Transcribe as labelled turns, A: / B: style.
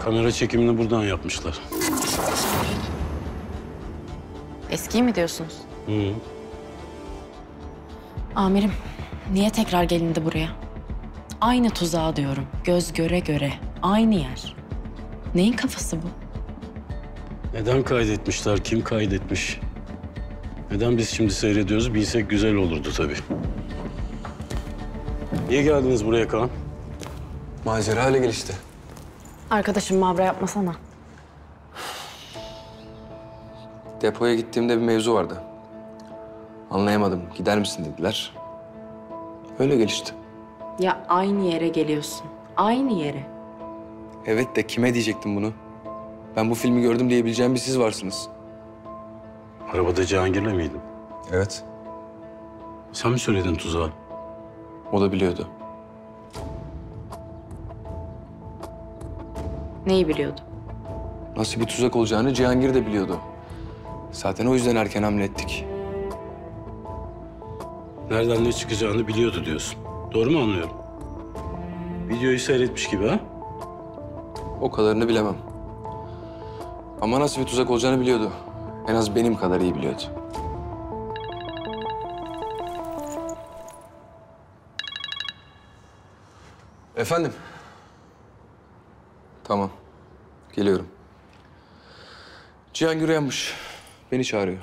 A: Kamera çekimini buradan yapmışlar.
B: Eskiyi mi diyorsunuz?
A: Hı.
B: Amirim, niye tekrar gelindi buraya? Aynı tuzağa diyorum. Göz göre göre. Aynı yer. Neyin kafası bu?
A: Neden kaydetmişler, kim kaydetmiş? Neden biz şimdi seyrediyoruz? Bilsek güzel olurdu tabii. Niye geldiniz buraya Kaan?
C: Macera öyle gelişti.
B: Arkadaşım mavra yapmasana.
C: Depoya gittiğimde bir mevzu vardı. Anlayamadım. Gider misin dediler. Öyle gelişti.
B: Ya aynı yere geliyorsun. Aynı yere.
C: Evet de kime diyecektim bunu? Ben bu filmi gördüm diyebileceğim bir siz varsınız.
A: Arabada Cihangir'le miydin?
C: Evet.
A: Sen mi söyledin tuzağı?
C: O da biliyordu.
B: Neyi biliyordu?
C: Nasıl bir tuzak olacağını Cihangir de biliyordu. Zaten o yüzden erken hamle ettik.
A: Nereden ne çıkacağını biliyordu diyorsun. Doğru mu anlıyorum? Videoyu seyretmiş gibi ha?
C: O kadarını bilemem. Ama nasıl bir tuzak olacağını biliyordu. En az benim kadar iyi biliyordu. Efendim? Tamam. Geliyorum. Cihangir uyanmış. Beni çağırıyor.